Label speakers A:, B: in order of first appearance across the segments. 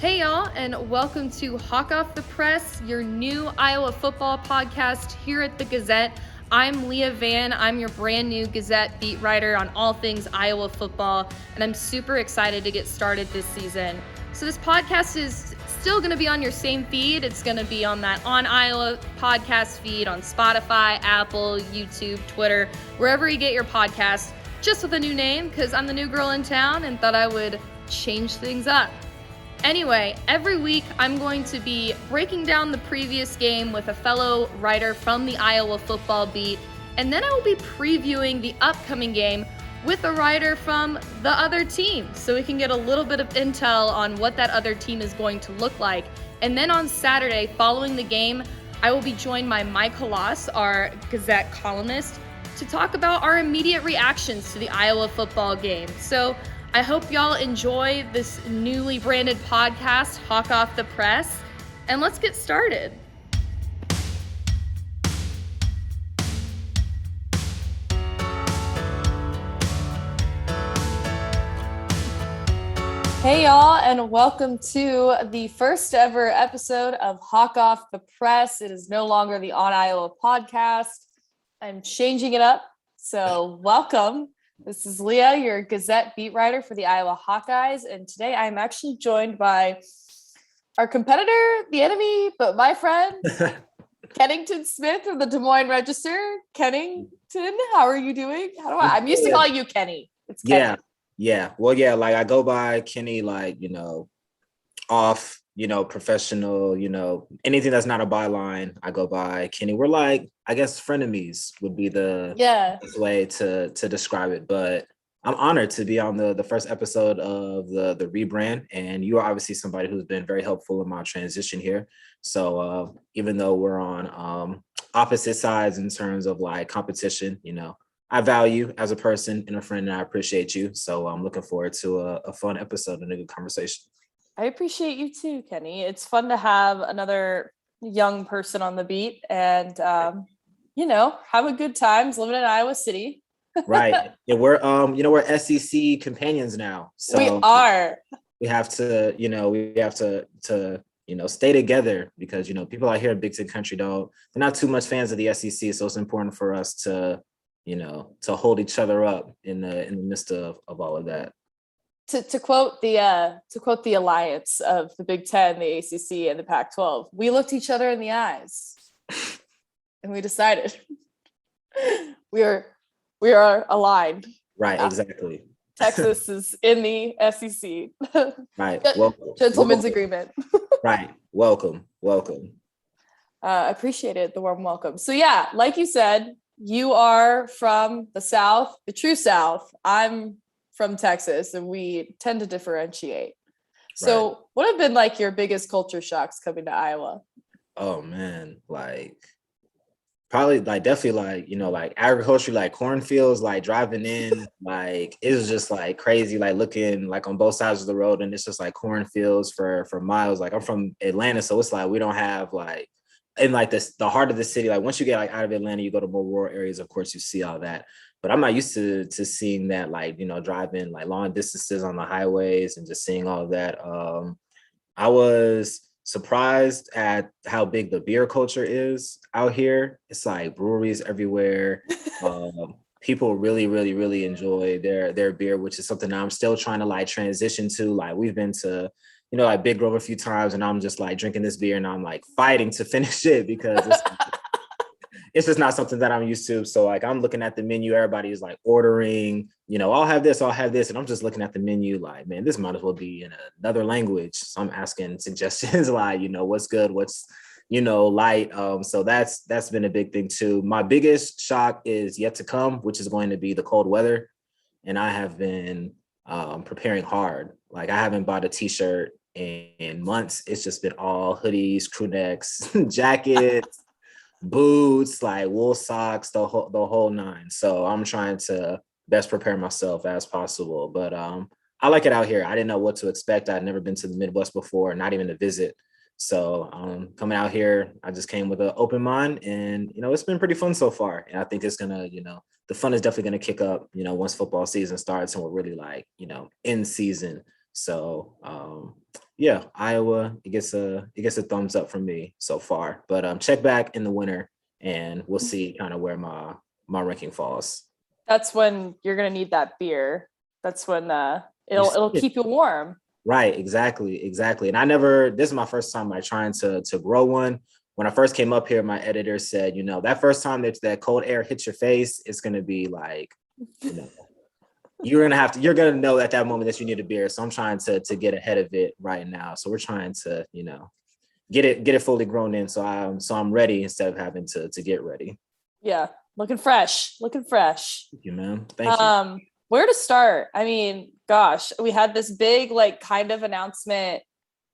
A: Hey y'all, and welcome to Hawk Off the Press, your new Iowa football podcast here at the Gazette. I'm Leah Vann. I'm your brand new Gazette beat writer on all things Iowa football, and I'm super excited to get started this season. So this podcast is still going to be on your same feed. It's going to be on that On Iowa podcast feed on Spotify, Apple, YouTube, Twitter, wherever you get your podcast, just with a new name because I'm the new girl in town and thought I would change things up. Anyway, every week I'm going to be breaking down the previous game with a fellow writer from the Iowa football beat, and then I will be previewing the upcoming game with a writer from the other team so we can get a little bit of intel on what that other team is going to look like. And then on Saturday, following the game, I will be joined by Mike Halas, our Gazette columnist, to talk about our immediate reactions to the Iowa football game. So I hope y'all enjoy this newly branded podcast, Hawk Off the Press, and let's get started. Hey y'all, and welcome to the first ever episode of Hawk Off the Press. It is no longer the On Iowa podcast. I'm changing it up, so welcome. This is Leah, your Gazette beat writer for the Iowa Hawkeyes, and today I'm actually joined by our competitor, the enemy, but my friend, Kennington Smith of the Des Moines Register. Kennington, how are you doing? I'm used to calling you Kenny. It's Kenny.
B: Yeah. Well, yeah, like I go by Kenny, like, off, professional, anything that's not a byline, I go by Kenny. We're like, I guess frenemies would be the best way to describe it. But I'm honored to be on the first episode of the rebrand. And you are obviously somebody who's been very helpful in my transition here. So even though we're on opposite sides in terms of like competition, I value as a person and a friend, and I appreciate you. So I'm looking forward to a fun episode and a good conversation.
A: I appreciate you too, Kenny. It's fun to have another young person on the beat and, have a good times living in Iowa City.
B: Right. And we're SEC companions now. So
A: we are.
B: We have to, stay together because, people out here in Big Ten country they're not too much fans of the SEC. So it's important for us to hold each other up in the midst of all of that.
A: To quote the alliance of the Big Ten, the ACC, and the Pac-12, we looked each other in the eyes, and we decided we are aligned.
B: Right, exactly.
A: Texas is in the SEC.
B: Right.
A: Gentlemen's agreement.
B: Right. Welcome.
A: I appreciated the warm welcome. So yeah, like you said, you are from the South, the true South. I'm from Texas, and we tend to differentiate. So right. What have been like your biggest culture shocks coming to Iowa?
B: Oh man, like probably like definitely like, like agriculture, like cornfields, like driving in, like it was just like crazy, like looking like on both sides of the road, and it's just like cornfields for miles. Like I'm from Atlanta, so it's like we don't have like in like the heart of the city. Like once you get like out of Atlanta, you go to more rural areas, of course you see all that. But I'm not used to seeing that, like, driving like long distances on the highways and just seeing all of that. I was surprised at how big the beer culture is out here. It's like breweries everywhere. People really, really, really enjoy their beer, which is something I'm still trying to like transition to. Like we've been to, like Big Grove a few times, and I'm just like drinking this beer and I'm like fighting to finish it because it's just not something that I'm used to. So like I'm looking at the menu, everybody is like ordering, I'll have this. And I'm just looking at the menu like, man, this might as well be in another language. So I'm asking suggestions like, what's good, what's, light. So that's been a big thing too. My biggest shock is yet to come, which is going to be the cold weather. And I have been preparing hard. Like I haven't bought a t-shirt in months. It's just been all hoodies, crew necks, jackets, boots, like wool socks, the whole nine. So I'm trying to best prepare myself as possible. But I like it out here. I didn't know what to expect. I'd never been to the Midwest before, not even to visit. So coming out here, I just came with an open mind, and it's been pretty fun so far. And I think it's gonna, the fun is definitely gonna kick up, once football season starts and we're really like, in season. So Yeah, Iowa, it gets a thumbs up from me so far. But check back in the winter and we'll see kind of where my ranking falls.
C: That's when you're gonna need that beer. That's when
B: You
C: it'll
B: see it.
C: keep you warm.
B: Right, exactly. And I never, this is my first time like trying to grow one. When I first came up here, my editor said, that first time that cold air hits your face, it's gonna be like, you know, you're gonna know at that moment that you need a beer. So I'm trying to get ahead of it right now. So we're trying to, get it fully grown in. So I'm ready instead of having to get ready.
C: Yeah, looking fresh.
B: Thank you, man. Thank you.
C: Where to start? I mean, gosh, we had this big like kind of announcement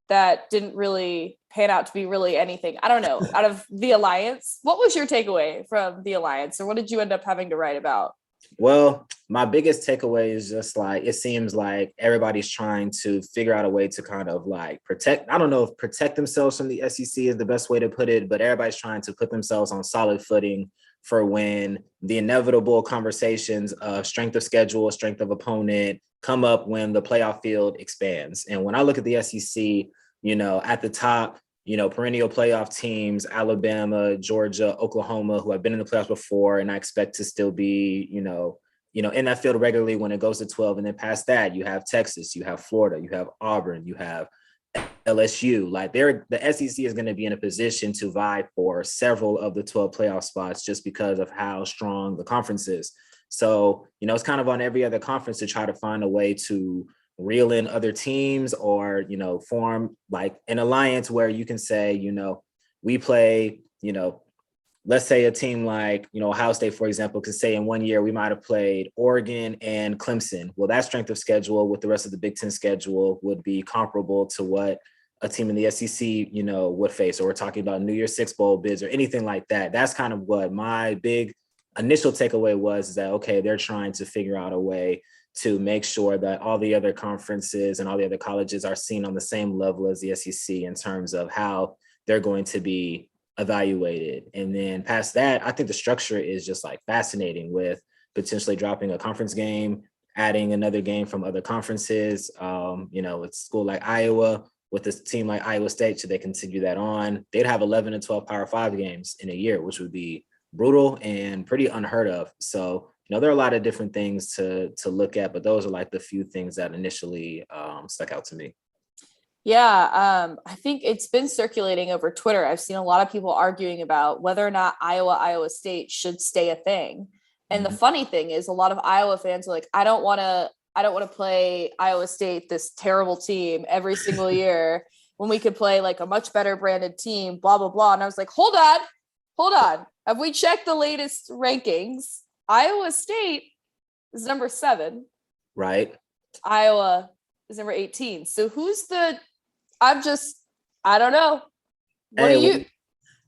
C: that didn't really pan out to be really anything. I don't know. Out of the Alliance, what was your takeaway from the Alliance, or what did you end up having to write about?
B: Well, my biggest takeaway is just like it seems like everybody's trying to figure out a way to kind of like protect. I don't know if protect themselves from the SEC is the best way to put it, but everybody's trying to put themselves on solid footing for when the inevitable conversations of strength of schedule, strength of opponent come up when the playoff field expands. And when I look at the SEC, at the top, perennial playoff teams, Alabama, Georgia, Oklahoma, who have been in the playoffs before, and I expect to still be, in that field regularly when it goes to 12. And then past that, you have Texas, you have Florida, you have Auburn, you have LSU. Like the SEC is going to be in a position to vie for several of the 12 playoff spots just because of how strong the conference is. So, it's kind of on every other conference to try to find a way to reel in other teams or, form like an alliance where you can say, we play, let's say a team like, Ohio State, for example, could say in 1 year we might have played Oregon and Clemson. Well, that strength of schedule with the rest of the Big Ten schedule would be comparable to what a team in the SEC, would face. Or we're talking about New Year's Six bowl bids or anything like that. That's kind of what my big initial takeaway was, is that, okay, they're trying to figure out a way to make sure that all the other conferences and all the other colleges are seen on the same level as the SEC in terms of how they're going to be evaluated. And then past that, I think the structure is just like fascinating with potentially dropping a conference game, adding another game from other conferences. It's school like Iowa with this team like Iowa State, should they continue that on, they'd have 11 and 12 Power 5 games in a year, which would be brutal and pretty unheard of. So, there are a lot of different things to look at, but those are like the few things that initially stuck out to me.
C: Yeah, I think it's been circulating over Twitter. I've seen a lot of people arguing about whether or not Iowa State should stay a thing. And the funny thing is, a lot of Iowa fans are like, I don't want to play Iowa State, this terrible team, every single year when we could play like a much better branded team, blah, blah, blah. And I was like, hold on. Have we checked the latest rankings? Iowa State is number 7.
B: Right.
C: Iowa is number 18. So I don't know. What are you?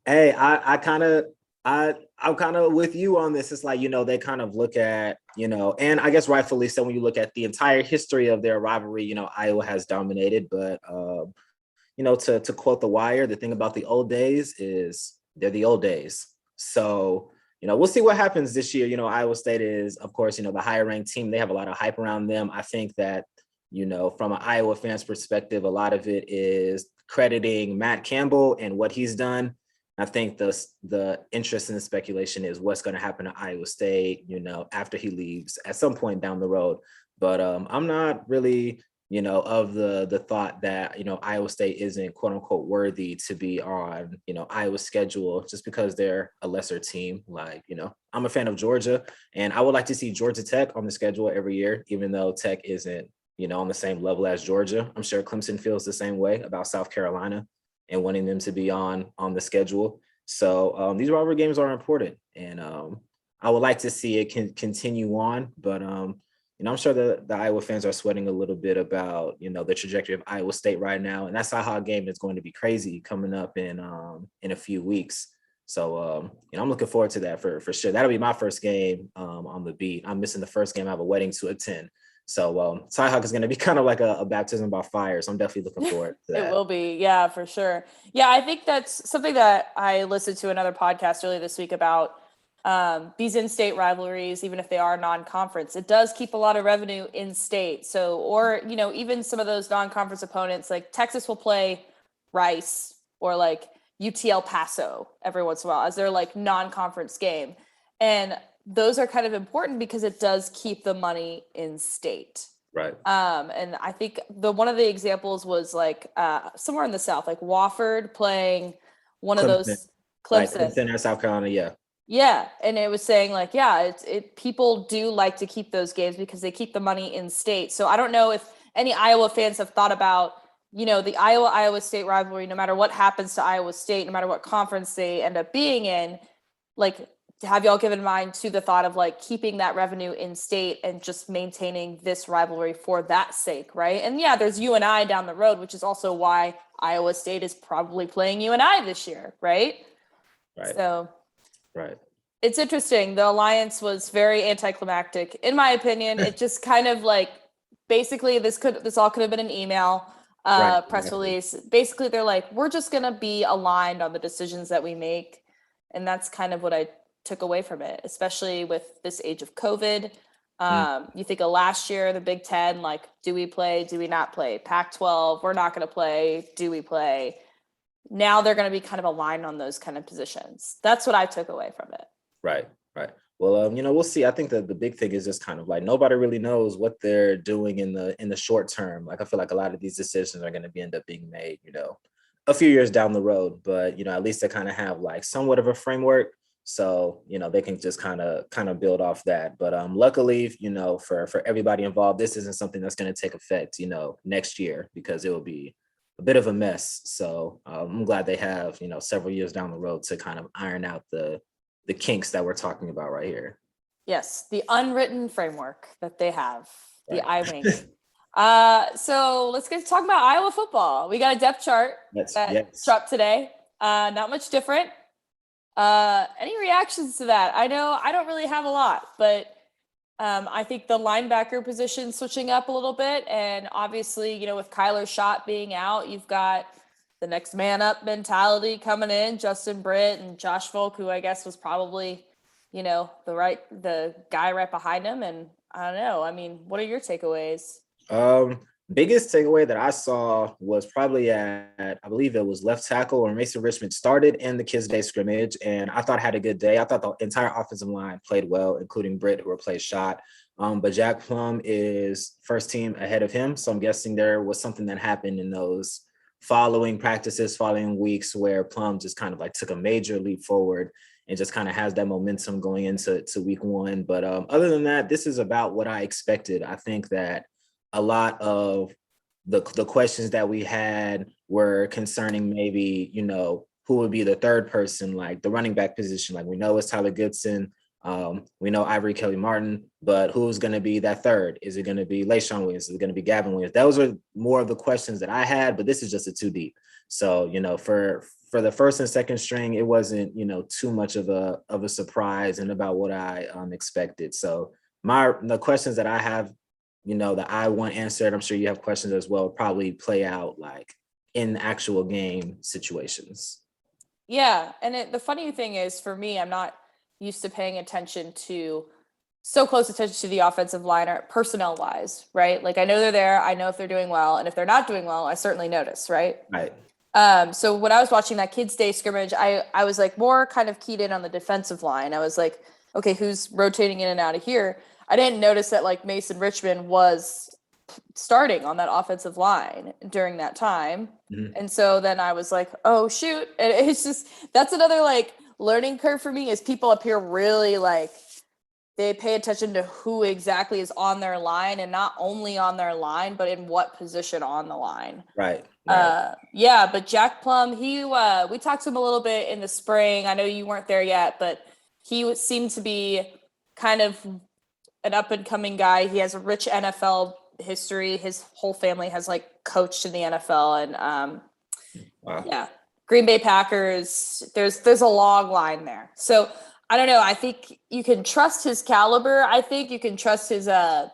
B: Hey, I'm kind of with you on this. It's like, they kind of look at, and I guess rightfully so when you look at the entire history of their rivalry, Iowa has dominated. But, to quote The Wire, the thing about the old days is they're the old days. So, we'll see what happens this year. Iowa State is, of course, the higher ranked team. They have a lot of hype around them. I think that, from an Iowa fan's perspective, a lot of it is crediting Matt Campbell and what he's done. I think the interest in the speculation is what's going to happen to Iowa State, after he leaves at some point down the road. But I'm not really, of the thought that, Iowa State isn't quote unquote worthy to be on, Iowa's schedule just because they're a lesser team. Like, I'm a fan of Georgia, and I would like to see Georgia Tech on the schedule every year, even though Tech isn't, on the same level as Georgia. I'm sure Clemson feels the same way about South Carolina and wanting them to be on the schedule. So these rivalry games are important, and I would like to see it continue on. But I'm sure the Iowa fans are sweating a little bit about the trajectory of Iowa State right now, and that Cyhawk game is going to be crazy coming up in a few weeks. So I'm looking forward to that for sure. That'll be my first game on the beat. I'm missing the first game. I have a wedding to attend. So Cyhawk is going to be kind of like a baptism by fire. So I'm definitely looking forward to that.
C: It will be. Yeah, for sure. Yeah, I think that's something that I listened to another podcast earlier this week about these in-state rivalries, even if they are non-conference, it does keep a lot of revenue in state. So, or, even some of those non-conference opponents, like Texas will play Rice or like UT El Paso every once in a while as their like non-conference game. And those are kind of important because it does keep the money in state.
B: Right.
C: And I think one of the examples was like somewhere in the South, like Wofford playing one of those
B: Clemson or South Carolina. Yeah.
C: Yeah. And it was saying like, people do like to keep those games because they keep the money in state. So I don't know if any Iowa fans have thought about, the Iowa State rivalry, no matter what happens to Iowa State, no matter what conference they end up being in, like, have y'all given mind to the thought of like keeping that revenue in state and just maintaining this rivalry for that sake, right? And yeah, there's UNI down the road, which is also why Iowa State is probably playing UNI this year, right?
B: Right.
C: So,
B: right.
C: It's interesting. The alliance was very anticlimactic, in my opinion. It just kind of like basically this all could have been an email, press release. Basically, they're like, we're just gonna be aligned on the decisions that we make, and that's kind of what I took away from it, especially with this age of COVID. You think of last year, the Big Ten, like, do we play? Do we not play? Pac-12, we're not going to play. Do we play? Now they're going to be kind of aligned on those kind of positions. That's what I took away from it.
B: Right. Well, we'll see. I think that the big thing is just kind of like nobody really knows what they're doing in the short term. Like I feel like a lot of these decisions are going to end up being made, a few years down the road. But at least they kind of have like somewhat of a framework. So, they can just kind of build off that. But luckily, for everybody involved, this isn't something that's going to take effect, next year because it will be a bit of a mess. So I'm glad they have, several years down the road to kind of iron out the kinks that we're talking about right here.
C: Yes, the unwritten framework that they have, the
B: right.
C: So let's get to talk about Iowa football. We got a depth chart that dropped today. Not much different. Any reactions to that? I know I don't really have a lot, but I think the linebacker position switching up a little bit. And obviously, with Kyler Schott being out, you've got the next man up mentality coming in, Justin Britt and Josh Folk, who I guess was probably, the guy right behind him. And I don't know. I mean, what are your takeaways?
B: Biggest takeaway that I saw was probably at, I believe it was left tackle where Mason Richmond started in the Kids Day scrimmage. And I thought had a good day. I thought the entire offensive line played well, including Britt, who replaced Schott. But Jack Plum is first team ahead of him. So I'm guessing there was something that happened in those following weeks where Plum just kind of like took a major leap forward and just kind of has that momentum going into week one. But other than that, this is about what I expected. I think that a lot of the questions that we had were concerning maybe, who would be the third person, like the running back position. Like we know it's Tyler Goodson. We know Ivory Kelly Martin, but who's going to be that third? Is it going to be LaShawn Williams? Is it going to be Gavin Williams? Those are more of the questions that I had, but this is just a too deep. So, for the first and second string, it wasn't, too much of a surprise and about what I expected. So the questions that I have, that I want answered, I'm sure you have questions as well, probably play out like in actual game situations.
C: Yeah. And the funny thing is for me, I'm not used to paying so close attention to the offensive line or personnel wise, right? Like I know they're there. I know if they're doing well. And if they're not doing well, I certainly notice, right?
B: Right.
C: So when I was watching that Kids Day scrimmage, I was like more kind of keyed in on the defensive line. I was like, okay, who's rotating in and out of here? I didn't notice that like Mason Richmond was starting on that offensive line during that time. Mm-hmm. And so then I was like, oh shoot. And it's just, that's another like learning curve for me is people up here really like, they pay attention to who exactly is on their line and not only on their line, but in what position on the line.
B: Right.
C: But Jack Plum, we talked to him a little bit in the spring. I know you weren't there yet, but he seemed to be kind of an up and coming guy. He has a rich NFL history. His whole family has like coached in the NFL and wow. Green Bay Packers. There's a long line there. So I don't know. I think you can trust his caliber. I think you can trust his the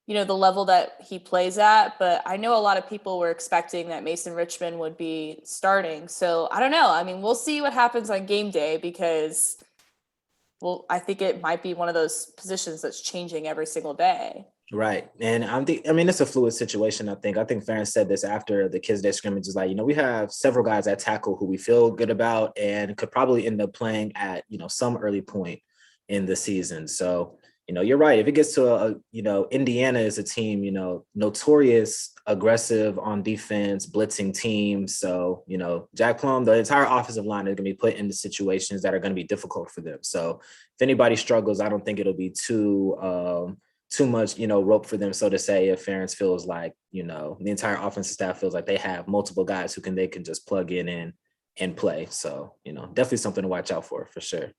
C: level that he plays at, but I know a lot of people were expecting that Mason Richmond would be starting. So I don't know. I mean, we'll see what happens on game day because well, I think it might be one of those positions that's changing every single day.
B: Right. And it's a fluid situation. I think Farron said this after the Kids Day scrimmage, is like, we have several guys at tackle who we feel good about and could probably end up playing at, some early point in the season. So, you're right. If it gets to Indiana is a team, notorious, aggressive on defense, blitzing team. So, Jack Plum, the entire offensive line is going to be put into situations that are going to be difficult for them. So if anybody struggles, I don't think it'll be too much, rope for them, so to say, if Ferentz feels like, the entire offensive staff feels like they have multiple guys who they can just plug in and play. So, definitely something to watch out for sure.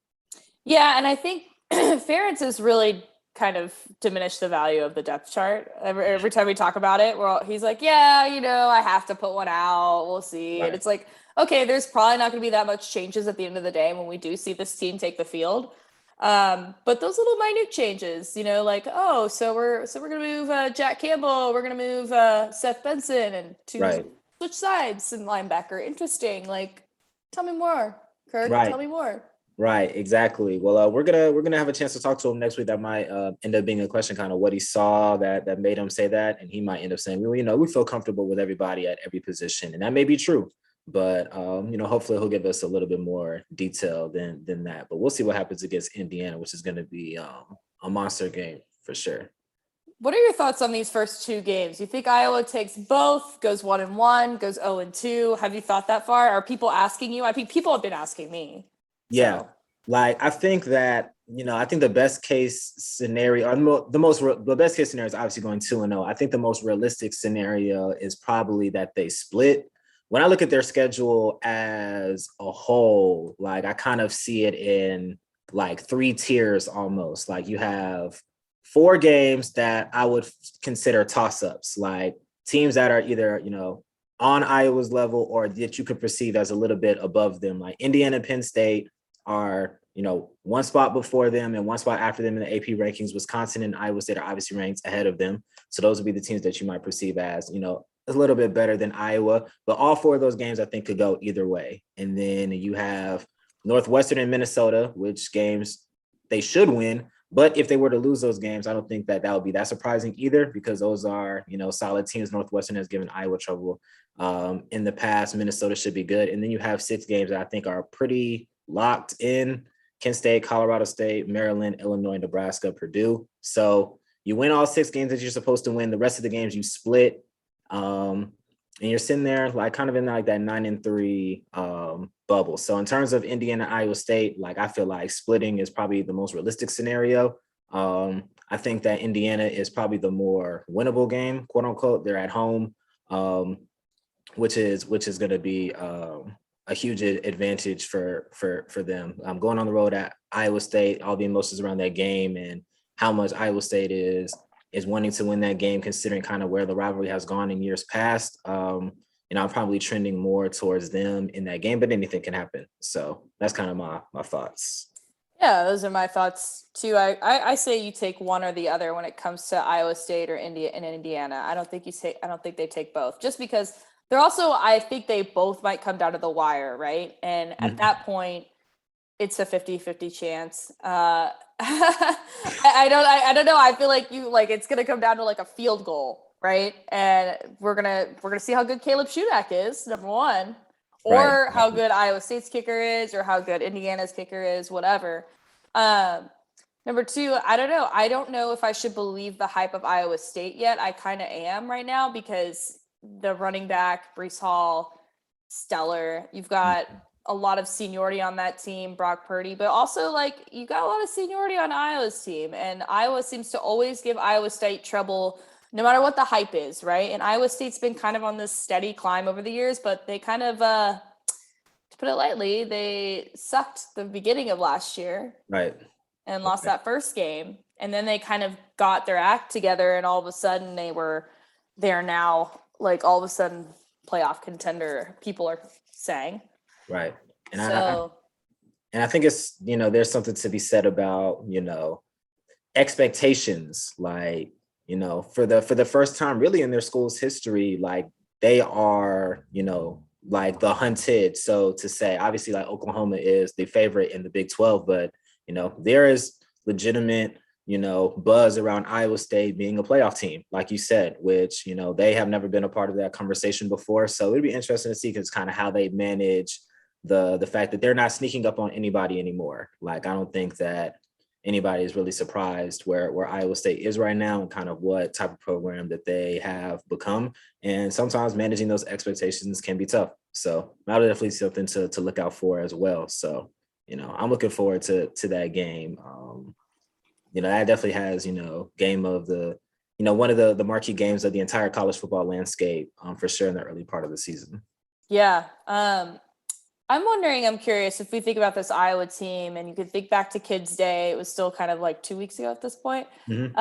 C: Yeah. And I think Ferentz has really kind of diminished the value of the depth chart. Every time we talk about it, he's like, yeah, I have to put one out. We'll see. Right. And it's like, okay, there's probably not going to be that much changes at the end of the day when we do see this team take the field. But those little minute changes, so we're going to move Jack Campbell, we're going to move Seth Benson and switch sides and linebacker. Interesting. Like, tell me more, Kirk. Right. Tell me more.
B: Right, exactly. Well, we're gonna have a chance to talk to him next week. That might end up being a question, kind of what he saw that made him say that, and he might end up saying, well, we feel comfortable with everybody at every position, and that may be true. But hopefully he'll give us a little bit more detail than that. But we'll see what happens against Indiana, which is going to be a monster game for sure.
C: What are your thoughts on these first two games? You think Iowa takes both, goes 1-1, goes 0-2? Have you thought that far? Are people asking you? I think people have been asking me.
B: Yeah, like I think that I think the best case scenario, the best case scenario is obviously going 2-0. I think the most realistic scenario is probably that they split. When I look at their schedule as a whole, like I kind of see it in like 3 tiers almost. Like you have 4 games that I would consider toss-ups, like teams that are either, on Iowa's level or that you could perceive as a little bit above them. Like Indiana, Penn State are, one spot before them and one spot after them in the AP rankings. Wisconsin and Iowa State are obviously ranked ahead of them. So those would be the teams that you might perceive as, a little bit better than Iowa, but all 4 of those games I think could go either way. And then you have Northwestern and Minnesota, which games they should win. But if they were to lose those games, I don't think that would be that surprising either, because those are, solid teams. Northwestern has given Iowa trouble in the past. Minnesota should be good. And then you have 6 games that I think are pretty locked in: Kent State, Colorado State, Maryland, Illinois, Nebraska, Purdue. So you win all 6 games that you're supposed to win. The rest of the games you split. And you're sitting there like kind of in like that 9-3 bubble. So in terms of Indiana, Iowa State, like I feel like splitting is probably the most realistic scenario. I think that Indiana is probably the more winnable game, quote unquote. They're at home, which is going to be a huge advantage for them. Going on the road at Iowa State, all the emotions around that game and how much Iowa State is wanting to win that game, considering kind of where the rivalry has gone in years past. I'm probably trending more towards them in that game, but anything can happen. So that's kind of my thoughts.
C: Yeah, those are my thoughts too. I say you take one or the other when it comes to Iowa State or Indiana. I don't think they take both, just because they're also, I think they both might come down to the wire, right? And at that point, it's a 50-50 chance. I don't know. I feel like it's gonna come down to like a field goal, right? And we're gonna see how good Caleb Shudak is, number one, or how good Iowa State's kicker is, or how good Indiana's kicker is, whatever. Number 2, I don't know. I don't know if I should believe the hype of Iowa State yet. I kind of am right now, because the running back, Breece Hall, stellar. You've got a lot of seniority on that team, Brock Purdy, but also like you got a lot of seniority on Iowa's team, and Iowa seems to always give Iowa State trouble no matter what the hype is, right? And Iowa State's been kind of on this steady climb over the years, but they kind of, to put it lightly, they sucked the beginning of last year.
B: Right.
C: And lost that first game. And then they kind of got their act together, and all of a sudden they're now like all of a sudden playoff contender, people are saying.
B: Right. And I think it's, there's something to be said about, expectations, like, for the first time really in their school's history, like they are, like the hunted, so to say. Obviously, like Oklahoma is the favorite in the Big 12, but there is legitimate, buzz around Iowa State being a playoff team, like you said, which, they have never been a part of that conversation before. So it'd be interesting to see because kind of how they manage the fact that they're not sneaking up on anybody anymore. Like, I don't think that anybody is really surprised where Iowa State is right now and kind of what type of program that they have become. And sometimes managing those expectations can be tough. So that'll definitely something to look out for as well. So, I'm looking forward to that game. That definitely has, game of the, one of the marquee games of the entire college football landscape for sure in the early part of the season.
C: Yeah. I'm curious if we think about this Iowa team and you could think back to Kids Day, it was still kind of like 2 weeks ago at this point.
B: Mm-hmm.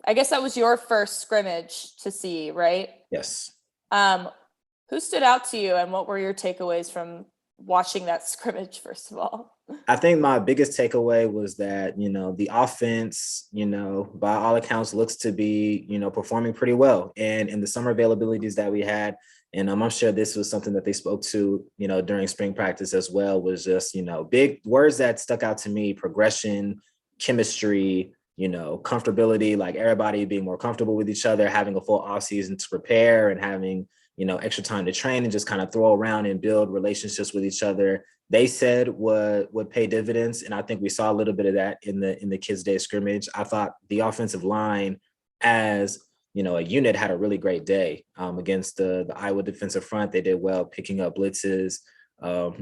C: I guess that was your first scrimmage to see, right?
B: Yes.
C: Who stood out to you and what were your takeaways from watching that scrimmage, first of all?
B: I think my biggest takeaway was that, the offense, by all accounts looks to be, performing pretty well. And in the summer availabilities that we had, and I'm sure this was something that they spoke to, during spring practice as well, was just, big words that stuck out to me: progression, chemistry, comfortability, like everybody being more comfortable with each other, having a full off season to prepare and having, extra time to train and just kind of throw around and build relationships with each other. They said would pay dividends. And I think we saw a little bit of that in the Kids Day scrimmage. I thought the offensive line as, a unit had a really great day against the Iowa defensive front. They did well picking up blitzes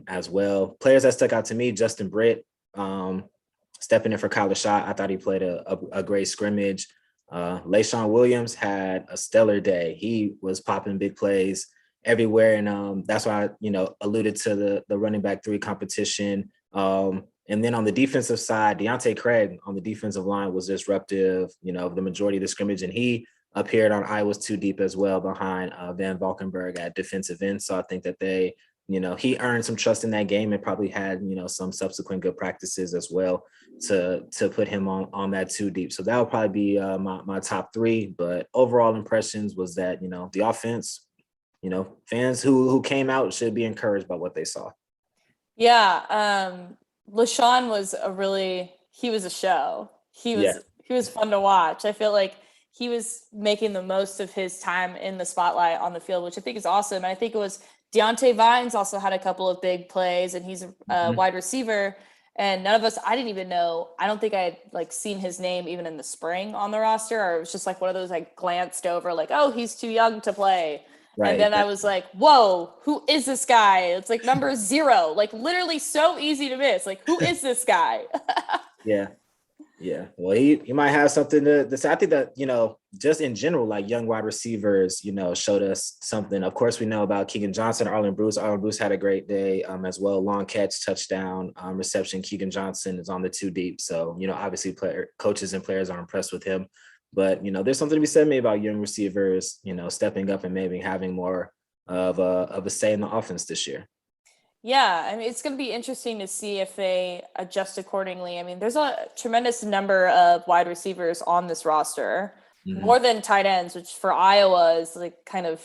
B: as well. Players that stuck out to me: Justin Britt, stepping in for Kyler Schott. I thought he played a great scrimmage. LaShawn Williams had a stellar day. He was popping big plays everywhere. And that's why I, alluded to the running back 3 competition. And then on the defensive side, Deontay Craig on the defensive line was disruptive, the majority of the scrimmage. And he appeared on Iowa's 2 deep as well behind Van Valkenburg at defensive end. So I think that they, he earned some trust in that game and probably had, some subsequent good practices as well to put him on that 2 deep. So that would probably be my top 3. But overall impressions was that, the offense, fans who came out should be encouraged by what they saw.
C: Yeah. LaShawn was he was a show. He was fun to watch. I feel like he was making the most of his time in the spotlight on the field, which I think is awesome. And I think it was Deontay Vines also had a couple of big plays, and he's a wide receiver. And none of us, I didn't even know. I don't think I had seen his name even in the spring on the roster, or it was just one of those I glanced over oh, he's too young to play. Right. And then I was like, whoa, who is this guy? It's number 0, literally so easy to miss. Who is this guy?
B: Yeah. Yeah. Well, he might have something to say. I think that, just in general, young wide receivers, showed us something. Of course, we know about Keegan Johnson, Arlen Bruce. Arlen Bruce had a great day as well. Long catch, touchdown, reception. Keegan Johnson is on the 2 deep. So, obviously coaches and players are impressed with him. But, there's something to be said maybe about young receivers, stepping up and maybe having more of a say in the offense this year.
C: Yeah, I mean, it's going to be interesting to see if they adjust accordingly. I mean, there's a tremendous number of wide receivers on this roster, more than tight ends, which for Iowa is kind of,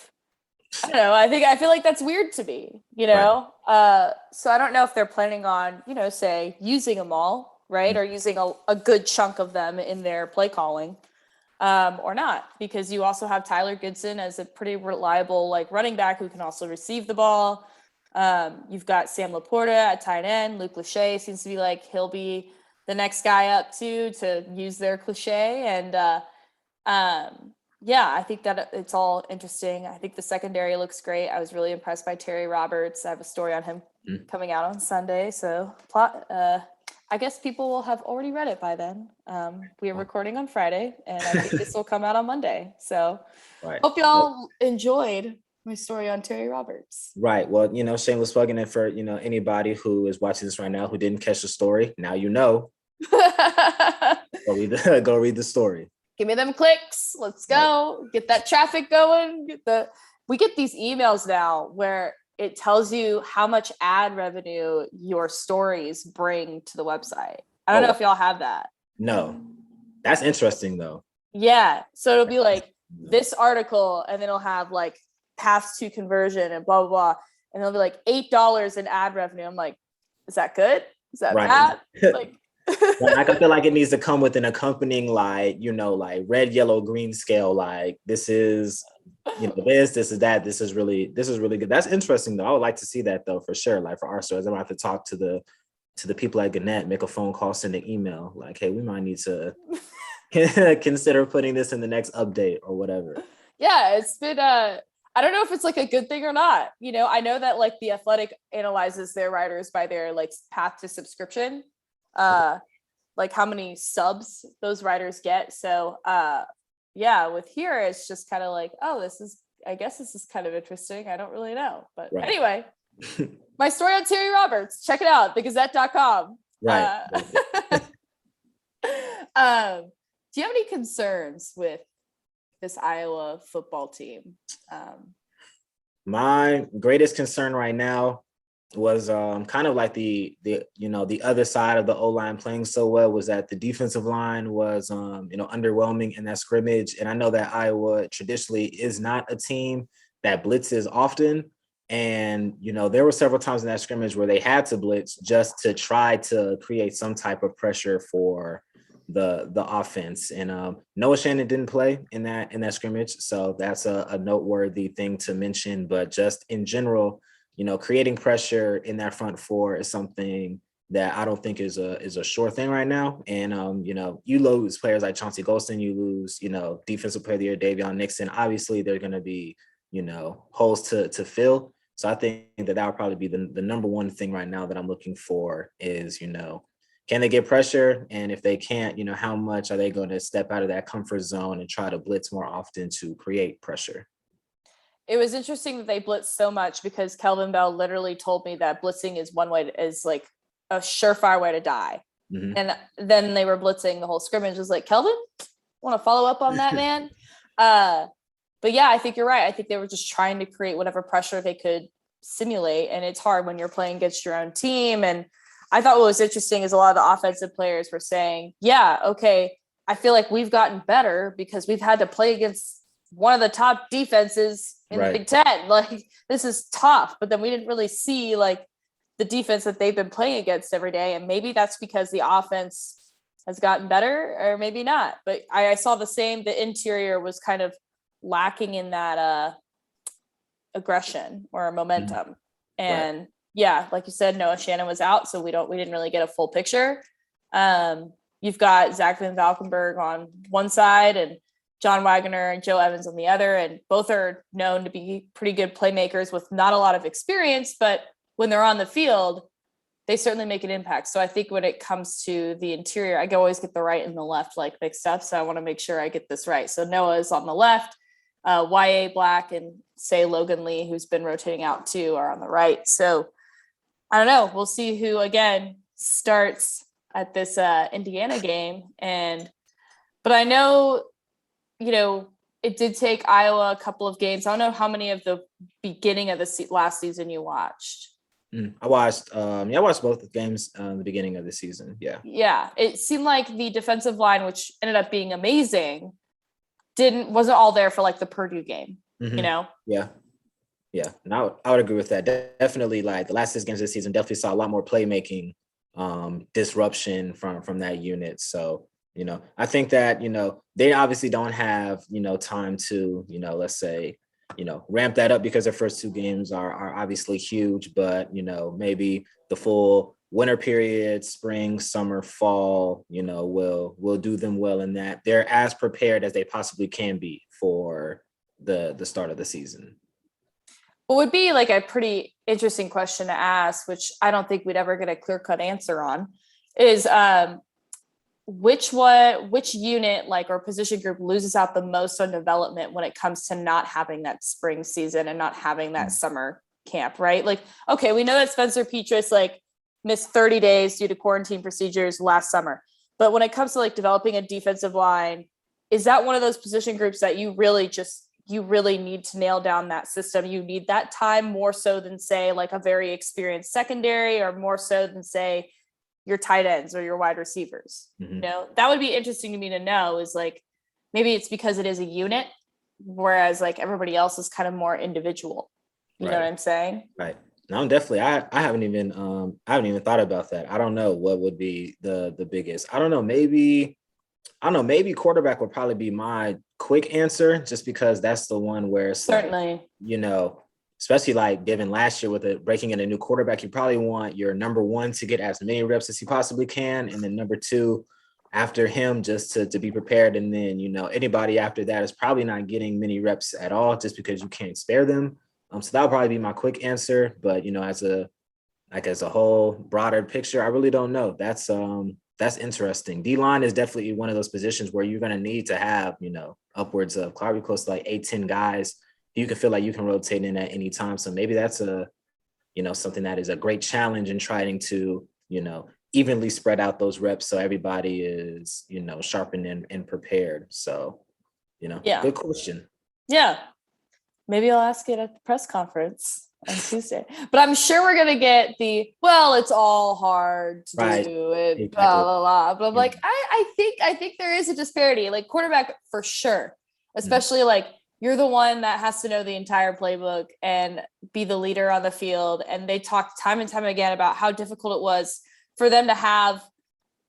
C: I don't know. I feel like that's weird to me, Right. So I don't know if they're planning on, say using them all, right, or using a good chunk of them in their play calling, or not, because you also have Tyler Goodson as a pretty reliable running back who can also receive the ball. You've got Sam Laporta at tight end. Luke Lachey seems to be he'll be the next guy up to use their cliche. And I think that it's all interesting. I think the secondary looks great. I was really impressed by Terry Roberts. I have a story on him coming out on Sunday. So I guess people will have already read it by then. We are recording on Friday, and I think this will come out on Monday. So hope y'all enjoyed my story on Terry Roberts.
B: Right. Well, shameless plugging in for, anybody who is watching this right now who didn't catch the story. Now go read the story.
C: Give me them clicks. Let's go. Right. Get that traffic going. We get these emails now where it tells you how much ad revenue your stories bring to the website. I don't know if y'all have that. No.
B: That's interesting though.
C: Yeah. So it'll be this article, and then it'll have paths to conversion and blah, blah, blah. And it'll be $8 in ad revenue. I'm like, is that good? Is that bad?
B: Like, I feel like it needs to come with an accompanying, like, like red, yellow, green scale. Like, this is, this is that. This is really good. That's interesting though. I would like to see that though, for sure. Like, for our stores, I'm gonna have to talk to the people at Gannett, make a phone call, send an email. Like, hey, we might need to consider putting this in the next update or whatever.
C: Yeah, it's been I don't know if it's like a good thing or not. I know that like the Athletic analyzes their writers by their like path to subscription, like how many subs those writers get. So yeah, with here it's just kind of like, oh, I guess this is kind of interesting. I don't really know. But anyway, my story on Terry Roberts, check it out, thegazette.com.
B: Right.
C: Do you have any concerns with this Iowa football team?
B: My greatest concern right now was kind of like the other side of the O-line playing so well, was that the defensive line was underwhelming in that scrimmage. And I know that Iowa traditionally is not a team that blitzes often. And there were several times in that scrimmage where they had to blitz just to try to create some type of pressure for the offense. And Noah Shannon didn't play in that scrimmage, so that's a noteworthy thing to mention. But just in general, creating pressure in that front four is something that I don't think is a sure thing right now. And you lose players like Chauncey Golston, you lose defensive player of the year Davion Nixon. Obviously, they're going to be holes to fill. So I think that would probably be the number one thing right now that I'm looking for is can they get pressure? And if they can't, how much are they going to step out of that comfort zone and try to blitz more often to create pressure?
C: It was interesting that they blitzed so much because Kelvin Bell literally told me that blitzing is like a surefire way to die. Mm-hmm. And then they were blitzing the whole scrimmage. I was like, Kelvin, want to follow up on that, man? But yeah, I think you're right. I think they were just trying to create whatever pressure they could simulate. And it's hard when you're playing against your own team. And I thought what was interesting is a lot of the offensive players were saying, yeah, okay, I feel like we've gotten better because we've had to play against one of the top defenses in the Big Ten. Like, this is tough. But then we didn't really see like the defense that they've been playing against every day. And maybe that's because the offense has gotten better, or maybe not. But I saw the interior was kind of lacking in that aggression or momentum. Mm-hmm. And yeah, like you said, Noah Shannon was out, so we didn't really get a full picture. You've got Zach Van Valkenburg on one side and John Wagner and Joe Evans on the other, and both are known to be pretty good playmakers with not a lot of experience, but when they're on the field, they certainly make an impact. So I think when it comes to the interior, I can always get the right and the left like mixed up, so I want to make sure I get this right. So Noah is on the left. Y.A. Black and say Logan Lee, who's been rotating out too, are on the right. So I don't know. We'll see who again starts at this Indiana game. But I know, it did take Iowa a couple of games. I don't know how many of the beginning of the last season you watched.
B: I watched both games the beginning of the season. Yeah. Yeah.
C: It seemed like the defensive line, which ended up being amazing, wasn't all there for like the Purdue game,
B: Yeah. Yeah. And I would agree with that. Definitely, like the last 6 games of the season, definitely saw a lot more playmaking disruption from that unit. So, I think that, they obviously don't have, time to, let's say, ramp that up because their first 2 games are obviously huge, but, maybe the full winter period, spring, summer, fall, will do them well in that they're as prepared as they possibly can be for the start of the season.
C: What would be like a pretty interesting question to ask, which I don't think we'd ever get a clear-cut answer on, is which unit like or position group loses out the most on development when it comes to not having that spring season and not having that summer camp, right? Like, okay, we know that Spencer Petras like missed 30 days due to quarantine procedures last summer. But when it comes to like developing a defensive line, is that one of those position groups that you really need to nail down that system? You need that time more so than say like a very experienced secondary, or more so than say your tight ends or your wide receivers.
B: Mm-hmm.
C: That would be interesting to me to know, is like, maybe it's because it is a unit, whereas like everybody else is kind of more individual. You know what I'm saying?
B: Right. No, definitely. I haven't even thought about that. I don't know what would be the biggest. Maybe quarterback would probably be my quick answer, just because that's the one where it's like,
C: Certainly.
B: especially like given last year with it breaking in a new quarterback, you probably want your number one to get as many reps as he possibly can, and then number two after him just to be prepared. And then, anybody after that is probably not getting many reps at all just because you can't spare them. So that would probably be my quick answer. But, as a whole broader picture, I really don't know. That's interesting. D-line is definitely one of those positions where you're going to need to have, upwards of probably close to like 8-10 guys you can feel like you can rotate in at any time. So maybe that's something that is a great challenge in trying to, evenly spread out those reps so everybody is, sharpened and prepared. So, Good question.
C: Yeah. Maybe I'll ask it at the press conference on Tuesday. But I'm sure we're gonna get it's all hard to do it, exactly. Blah blah blah. But I'm like, I think there is a disparity. Like quarterback for sure, especially like you're the one that has to know the entire playbook and be the leader on the field. And they talked time and time again about how difficult it was for them to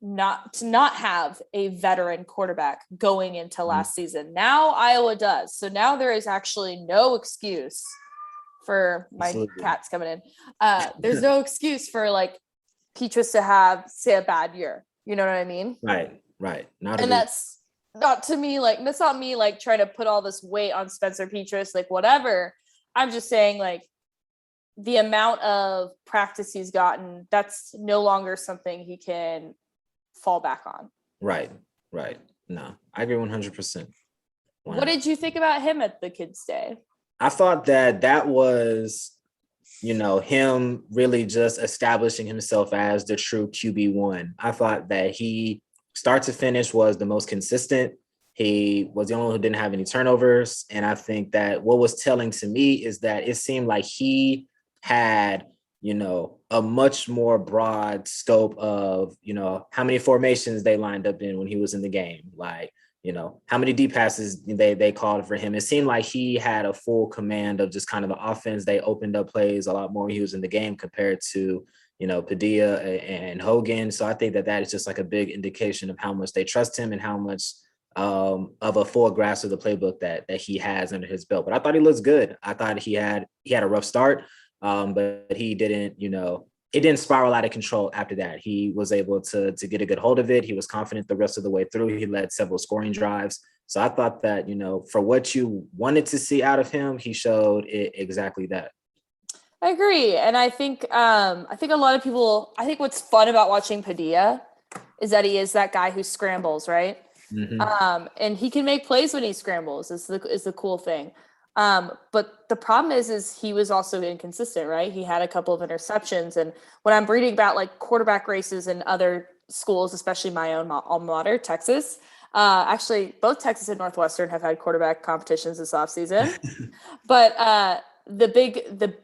C: not have a veteran quarterback going into last season. Now Iowa does. So now there is actually no excuse for my cats coming in. There's no excuse for like Petrus to have, say, a bad year. You know what I mean?
B: Right.
C: That's not to me, like, that's not me like trying to put all this weight on Spencer Petrus, like whatever. I'm just saying like the amount of practice he's gotten, that's no longer something he can fall back on.
B: Right. No, I agree 100%.
C: What did you think about him at the Kids Day?
B: I thought that was, him really just establishing himself as the true QB1. I thought that he start to finish was the most consistent. He was the only one who didn't have any turnovers. And I think that what was telling to me is that it seemed like he had, a much more broad scope of, how many formations they lined up in when he was in the game. Like, how many deep passes they called for him. It seemed like he had a full command of just kind of the offense. They opened up plays a lot more when he was in the game compared to, Padilla and Hogan. So I think that is just like a big indication of how much they trust him and how much of a full grasp of the playbook that he has under his belt. But I thought he looks good. I thought he had a rough start, but he didn't, it didn't spiral out of control after that. He was able to get a good hold of it. He was confident the rest of the way through. He led several scoring drives. So I thought that, for what you wanted to see out of him, he showed exactly that.
C: I agree. And I think a lot of people, I think what's fun about watching Padilla is that he is that guy who scrambles, right? Mm-hmm. And he can make plays when he scrambles is the cool thing. But the problem is he was also inconsistent, right? He had a couple of interceptions. And when I'm reading about like quarterback races in other schools, especially my own alma mater, Texas, actually both Texas and Northwestern have had quarterback competitions this offseason. But the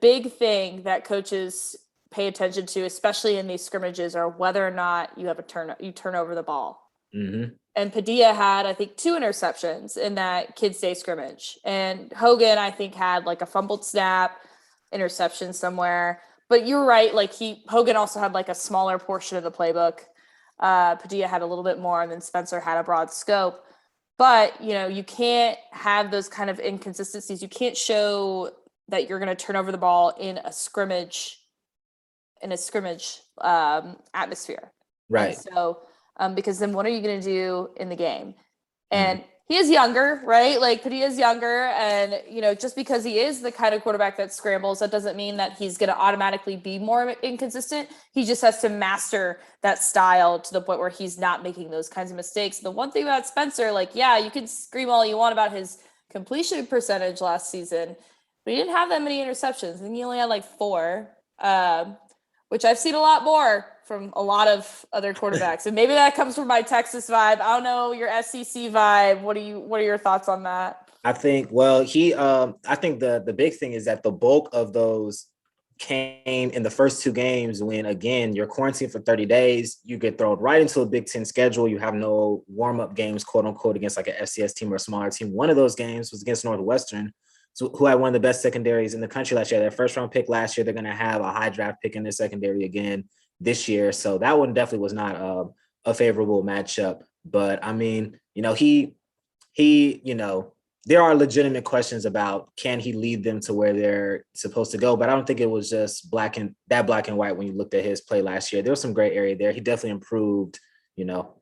C: big thing that coaches pay attention to, especially in these scrimmages, are whether or not you have you turn over the ball. Mm-hmm. And Padilla had, I think, 2 interceptions in that Kids Day scrimmage. And Hogan, I think, had like a fumbled snap, interception somewhere. But you're right, like Hogan also had like a smaller portion of the playbook. Padilla had a little bit more, and then Spencer had a broad scope. But, you can't have those kind of inconsistencies. You can't show that you're going to turn over the ball in a scrimmage atmosphere.
B: Right.
C: And so, because then what are you going to do in the game? And he is younger, right? Like Padilla is younger. And, just because he is the kind of quarterback that scrambles, that doesn't mean that he's going to automatically be more inconsistent. He just has to master that style to the point where he's not making those kinds of mistakes. The one thing about Spencer, you can scream all you want about his completion percentage last season, but he didn't have that many interceptions. I think he only had like 4, which I've seen a lot more from a lot of other quarterbacks. And maybe that comes from my Texas vibe. I don't know, your SEC vibe. What are your thoughts on that?
B: I think, I think the big thing is that the bulk of those came in the first 2 games when, again, you're quarantined for 30 days. You get thrown right into a Big Ten schedule. You have no warm-up games, quote unquote, against like an FCS team or a smaller team. One of those games was against Northwestern. who had one of the best secondaries in the country last year. Their first round pick last year. They're going to have a high draft pick in their secondary again this year. So that one definitely was not a favorable matchup. But I mean, there are legitimate questions about can he lead them to where they're supposed to go, but I don't think it was just black and white when you looked at his play last year. There was some gray area there. He definitely improved,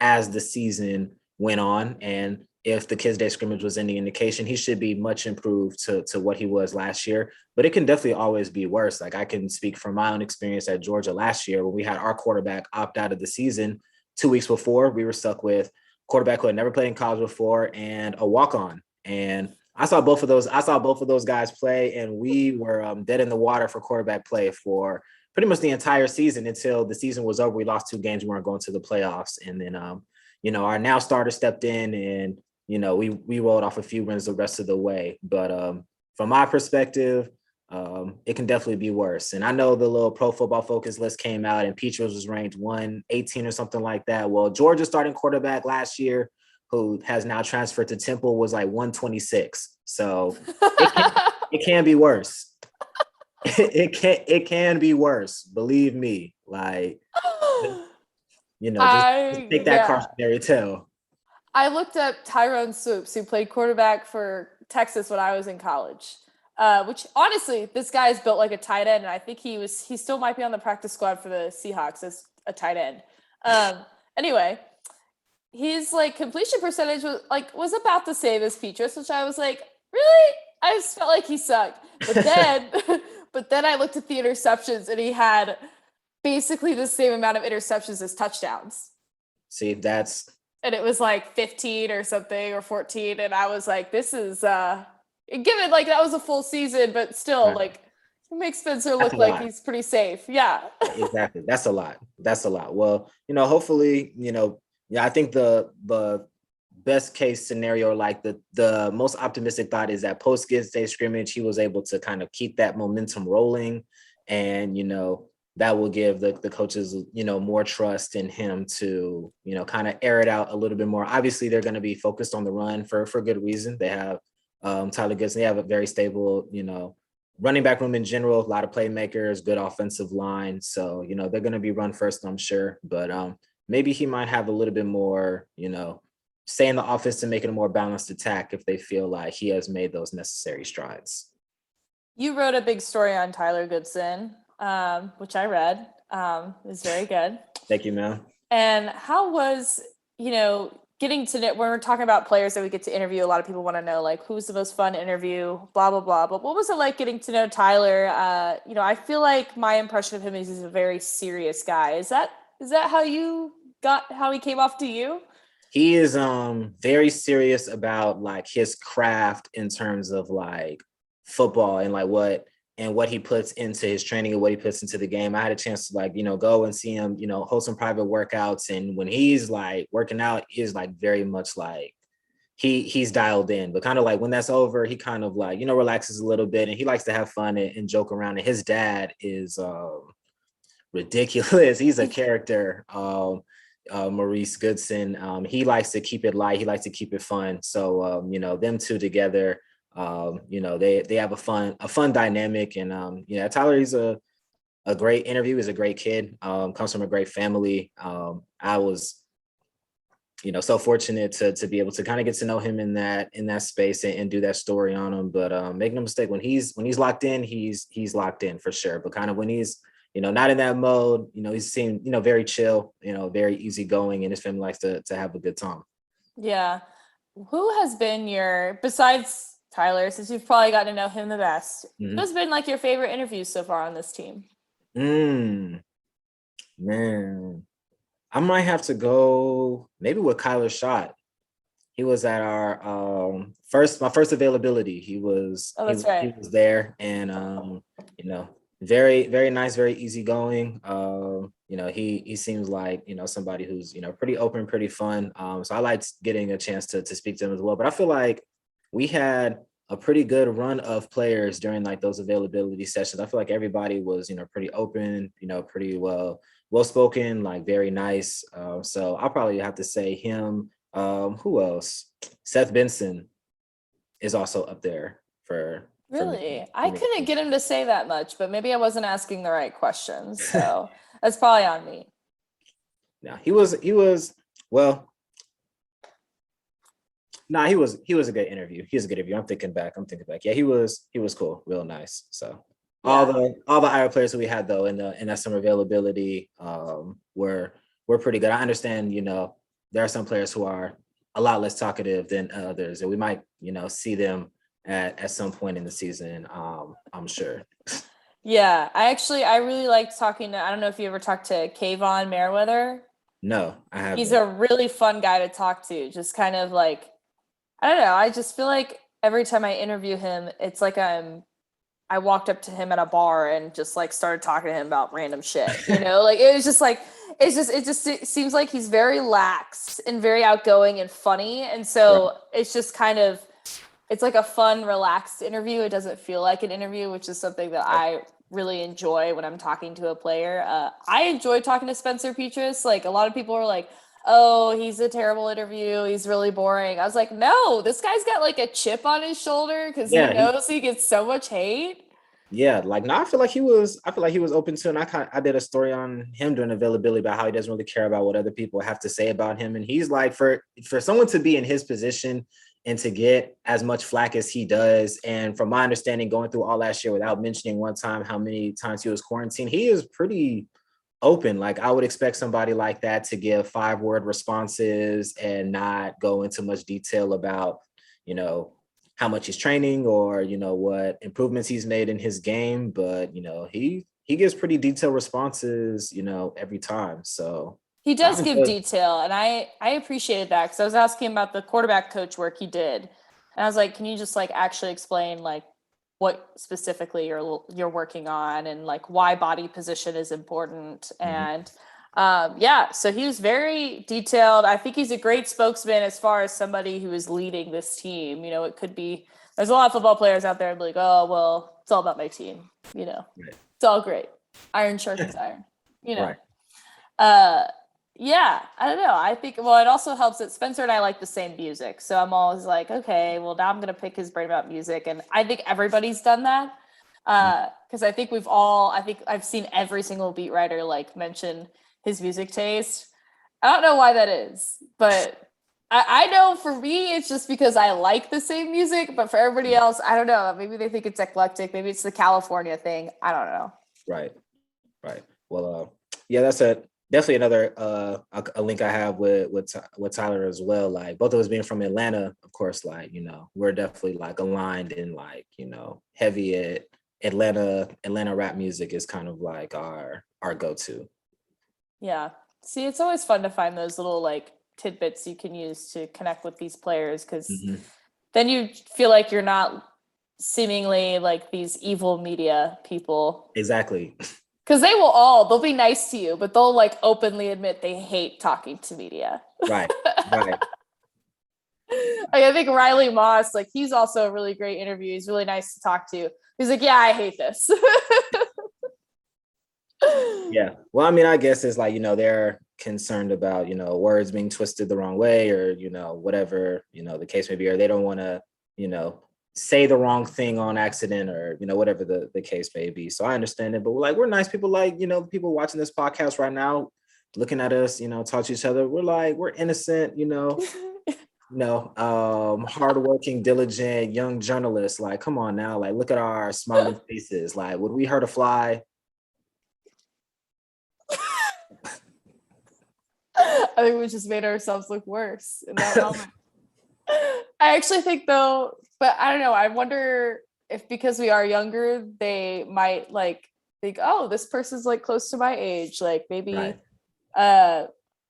B: as the season went on. And if the Kids Day scrimmage was any indication, he should be much improved to what he was last year. But it can definitely always be worse. Like I can speak from my own experience at Georgia last year when we had our quarterback opt out of the season 2 weeks before. We were stuck with quarterback who had never played in college before and a walk-on. And I saw both of those guys play, and we were dead in the water for quarterback play for pretty much the entire season until the season was over. We lost 2 games. We weren't going to the playoffs. And then, our now starter stepped in and, we rolled off a few wins the rest of the way. But from my perspective, it can definitely be worse. And I know the little Pro Football Focus list came out and Petros was ranked 118 or something like that. Well, Georgia's starting quarterback last year, who has now transferred to Temple, was like 126. So it can be worse. It can be worse. Believe me. Like, just take that cautionary tale.
C: I looked up Tyrone Swoops, who played quarterback for Texas when I was in college. Which honestly, this guy is built like a tight end, and I think he still might be on the practice squad for the Seahawks as a tight end. Anyway, his completion percentage was about the same as Petros, which I was like, really? I just felt like he sucked. But then I looked at the interceptions, and he had basically the same amount of interceptions as touchdowns.
B: See,
C: and it was like 15 or something or 14, and I was like, this is given that was a full season, but still it makes Spencer look like he's pretty safe. Yeah.
B: Exactly. That's a lot. Well, hopefully, I think the best case scenario, like the most optimistic thought is that post Kids Day scrimmage, he was able to kind of keep that momentum rolling, and that will give the coaches more trust in him to kind of air it out a little bit more. Obviously, they're going to be focused on the run for good reason. They have Tyler Goodson. They have a very stable running back room in general, a lot of playmakers, good offensive line. So they're going to be run first, I'm sure, but maybe he might have a little bit more, say in the offense to make it a more balanced attack if they feel like he has made those necessary strides. You
C: wrote a big story on Tyler Goodson, which I read. It was very good.
B: Thank you, man.
C: And how was, getting to know, when we're talking about players that we get to interview, a lot of people want to know, who's the most fun interview, blah, blah, blah. But what was it like getting to know Tyler? I feel like my impression of him is he's a very serious guy. Is that how he came off to you?
B: He is very serious about his craft in terms of football and what he puts into his training and what he puts into the game. I had a chance to go and see him, hold some private workouts. And when he's working out, he's very much he's dialed in, but kind of when that's over, he kind of relaxes a little bit, and he likes to have fun and joke around. And his dad is ridiculous. He's a character. Maurice Goodson. He likes to keep it light. He likes to keep it fun. So, them two together, they have a fun dynamic. And, Tyler, he's a great interview. He's a great kid, comes from a great family. I was, so fortunate to be able to kind of get to know him in that space and do that story on him. But make no mistake, when he's locked in, he's locked in for sure. But kind of when he's, not in that mode, he seemed, very chill, very easygoing, and his family likes to have a good time.
C: Yeah. Who has been besides Tyler, since you've probably gotten to know him the best, who has been your favorite interviews so far on this team?
B: Man, I might have to go maybe with Kyler Schott. He was at our my first availability. He was he was there, and very, very nice, very easygoing. He seems like, somebody who's, pretty open, pretty fun. So I liked getting a chance to speak to him as well. But I feel like we had a pretty good run of players during those availability sessions. I feel like everybody was, pretty open, pretty well-spoken, very nice. So I'll probably have to say him. Who else? Seth Benson is also up there for for
C: Really?
B: me.
C: I couldn't get him to say that much, but maybe I wasn't asking the right questions. So that's probably on me.
B: No, he was well. Nah, he was a good interview. He was a good interview. I'm thinking back. Yeah, he was cool, real nice. So all the Iowa players that we had though in that summer availability were pretty good. I understand, there are some players who are a lot less talkative than others, and we might, see them at some point in the season. I'm sure.
C: Yeah, I really liked talking to, I don't know if you ever talked to Kayvon Merriweather.
B: No, I haven't.
C: He's a really fun guy to talk to. Just kind of like, I don't know. I just feel like every time I interview him, it's like I walked up to him at a bar and just like started talking to him about random shit. Like it was just like, it seems like he's very lax and very outgoing and funny. And so It's just kind of, it's like a fun, relaxed interview. It doesn't feel like an interview, which is something that I really enjoy when I'm talking to a player. I enjoy talking to Spencer Petras. Like a lot of people are like, oh, he's a terrible interview. He's really boring. I was like, no, this guy's got like a chip on his shoulder because he knows he gets so much hate.
B: Yeah, like no, I feel like he was open to, and I did a story on him during availability about how he doesn't really care about what other people have to say about him. And he's like, for someone to be in his position and to get as much flack as he does, and from my understanding, going through all last year without mentioning one time how many times he was quarantined, he is pretty open. Like I would expect somebody like that to give 5-word responses and not go into much detail about, how much he's training or, what improvements he's made in his game. But, he gives pretty detailed responses, every time. So
C: he does give detail. And I appreciated that because I was asking about the quarterback coach work he did. And I was like, can you just like actually explain like what specifically you're working on and like why body position is important. And so he was very detailed. I think he's a great spokesman as far as somebody who is leading this team. It could be, there's a lot of football players out there like, oh, well, it's all about my team. It's all great. Iron sharpens iron,
B: Right.
C: Yeah, I don't know. I think, well, it also helps that Spencer and I like the same music. So I'm always like, okay, well, now I'm going to pick his brain about music. And I think everybody's done that. Because I think I've seen every single beat writer like mention his music taste. I don't know why that is, but I know for me, it's just because I like the same music. But for everybody else, I don't know. Maybe they think it's eclectic. Maybe it's the California thing. I don't know.
B: Right. Well, yeah, that's definitely another a link I have with Tyler as well. Like both of us being from Atlanta, of course, like, we're definitely like aligned in like, heavy at Atlanta rap music is kind of like our go-to.
C: Yeah. See, it's always fun to find those little like tidbits you can use to connect with these players because then you feel like you're not seemingly like these evil media people.
B: Exactly.
C: Because they'll be nice to you, but they'll like openly admit they hate talking to media.
B: Right.
C: Like, I think Riley Moss, like he's also a really great interview. He's really nice to talk to. He's like, yeah, I hate this.
B: Yeah. Well, I mean, I guess it's like, they're concerned about, words being twisted the wrong way or, whatever, the case may be, or they don't want to, say the wrong thing on accident or, whatever the case may be. So I understand it, but we're nice people, like, people watching this podcast right now, looking at us, talk to each other. We're innocent, hardworking, diligent, young journalists. Like, come on now, like, look at our smiling faces. Like, would we hurt a fly?
C: I think we just made ourselves look worse in that moment. I actually think though, but I don't know. I wonder if because we are younger, they might like think, oh, this person's like close to my age. Like maybe,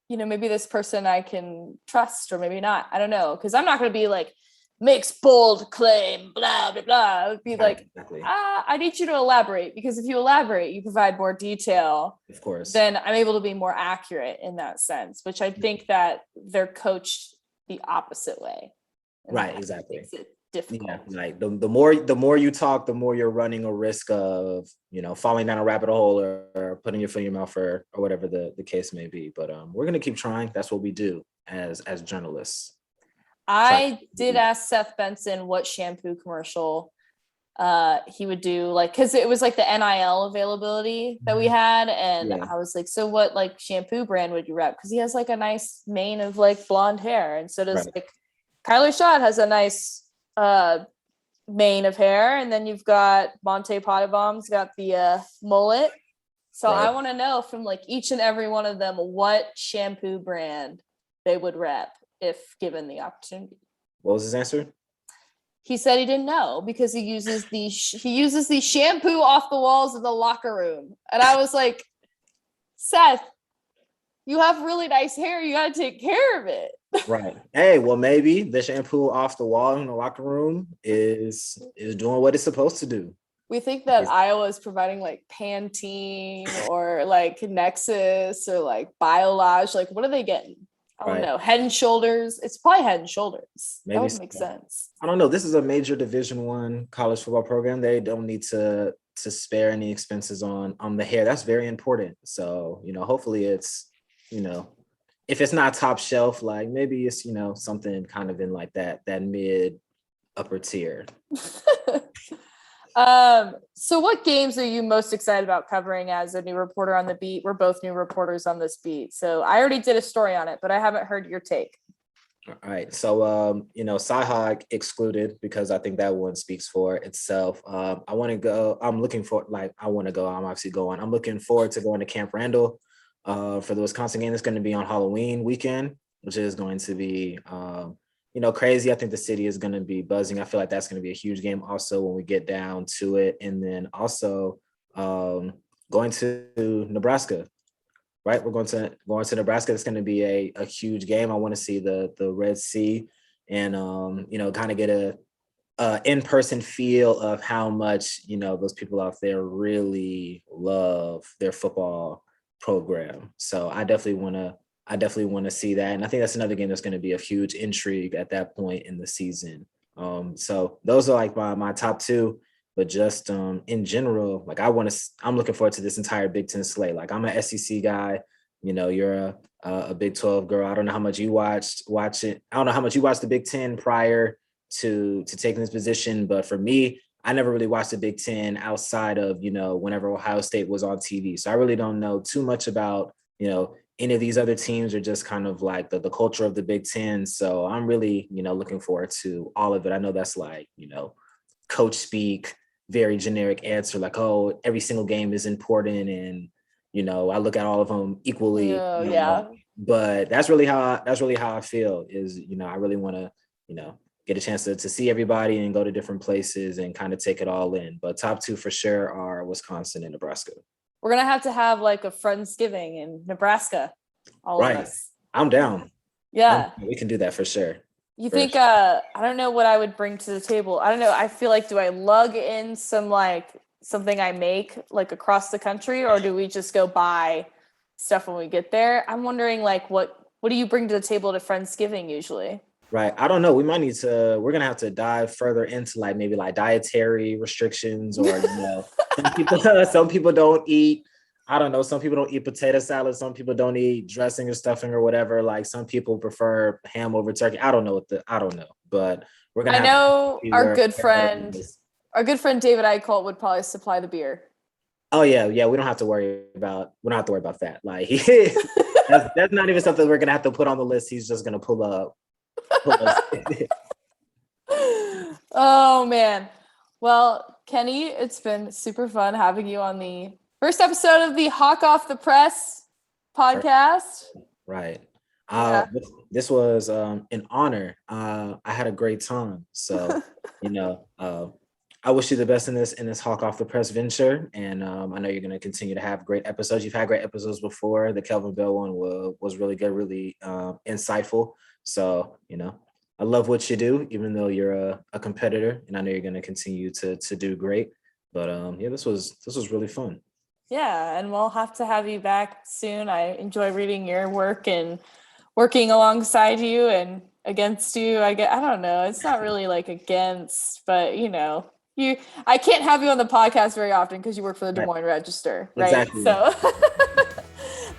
C: maybe this person I can trust or maybe not. I don't know. Cause I'm not going to be like, makes bold claim, blah, blah, blah. It would be like, exactly. I need you to elaborate because if you elaborate, you provide more detail.
B: Of course. Then
C: I'm able to be more accurate in that sense, which I think that they're coached the opposite way.
B: Right, exactly.
C: Makes it difficult.
B: Yeah, like the more you talk, the more you're running a risk of, falling down a rabbit hole or putting your foot in your mouth or whatever the case may be. But we're gonna keep trying. That's what we do as journalists.
C: I did ask Seth Benson what shampoo commercial he would do like, because it was like the NIL availability that we had, and I was like, so what like shampoo brand would you rep? Because he has like a nice mane of like blonde hair, and so does like Kyler Schott has a nice mane of hair, and then you've got Monte Pottebaum's got the mullet. So I want to know from like each and every one of them what shampoo brand they would rep if given the opportunity.
B: What was his answer?
C: He said he didn't know because he uses the shampoo off the walls of the locker room. And I was like, Seth, you have really nice hair. You got to take care of it.
B: Right. Hey, well, maybe the shampoo off the wall in the locker room is doing what it's supposed to do.
C: We think that Iowa is providing like Pantene or like Nexus or like Biolage. Like, what are they getting? I don't know. Head and Shoulders. It's probably Head and Shoulders. Maybe that would make sense.
B: I don't know. This is a major Division I college football program. They don't need to spare any expenses on the hair. That's very important. So, hopefully it's, if it's not top shelf, like maybe it's, something kind of in like that mid upper tier.
C: So what games are you most excited about covering as a new reporter on the beat? We're both new reporters on this beat. So I already did a story on it, but I haven't heard your take.
B: All right. So, Cyhawk excluded because I think that one speaks for itself. I want to go. I'm looking obviously going. I'm looking forward to going to Camp Randall for the Wisconsin game. It's going to be on Halloween weekend, which is going to be, crazy. I think the city is going to be buzzing. I feel like that's going to be a huge game also when we get down to it. And then also going to Nebraska, right? We're going to Nebraska. It's going to be a huge game. I want to see the Red Sea and, kind of get a in-person feel of how much, those people out there really love their football program. So I definitely want to see that. And I think that's another game that's going to be of huge intrigue at that point in the season. So those are like my top two, but just in general, like I'm looking forward to this entire Big Ten slate. Like I'm an SEC guy, you're a Big 12 girl. I don't know how much you watch it. I don't know how much you watched the Big Ten prior to taking this position. But for me, I never really watched the Big Ten outside of, whenever Ohio State was on TV. So I really don't know too much about, any of these other teams, are just kind of like the culture of the Big Ten. So I'm really, looking forward to all of it. I know that's like, coach speak, very generic answer, like, oh, every single game is important. And, I look at all of them equally. But that's really how I feel is, I really want to, get a chance to see everybody and go to different places and kind of take it all in. But top two for sure are Wisconsin and Nebraska.
C: We're going to have like a Friendsgiving in Nebraska. All of us.
B: I'm down.
C: Yeah.
B: We can do that for sure.
C: You think, I don't know what I would bring to the table. I don't know. I feel like, do I lug in some like something I make like across the country, or do we just go buy stuff when we get there? I'm wondering like, what do you bring to the table to Friendsgiving usually?
B: Right. I don't know. We're going to have to dive further into like maybe like dietary restrictions or, some people don't eat, I don't know. Some people don't eat potato salad. Some people don't eat dressing or stuffing or whatever. Like some people prefer ham over turkey. I don't know, but we're going to
C: our good friend David Eichholt would probably supply the beer.
B: Oh yeah. Yeah. We don't have to worry about that. Like that's not even something we're going to have to put on the list. He's just going to pull up.
C: Oh man. Well, Kenny, it's been super fun having you on the first episode of the Hawk Off the Press podcast.
B: Right. This was an honor. I had a great time. So, I wish you the best in this Hawk Off the Press venture. And I know you're going to continue to have great episodes. You've had great episodes before. The Kelvin Bell one was really good, really insightful. So, I love what you do, even though you're a competitor, and I know you're going to continue to do great. But this was really fun.
C: Yeah, and we'll have to have you back soon. I enjoy reading your work and working alongside you and against you. I don't know. It's not really like against, but I can't have you on the podcast very often because you work for the Des Moines Register, right?
B: Exactly.
C: So,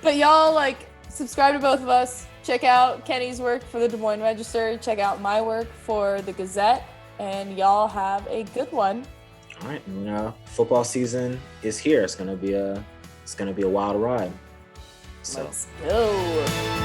C: but y'all like subscribe to both of us. Check out Kenny's work for the Des Moines Register. Check out my work for the Gazette, and y'all have a good one.
B: All right, football season is here. It's gonna be a wild ride. So
C: Let's go.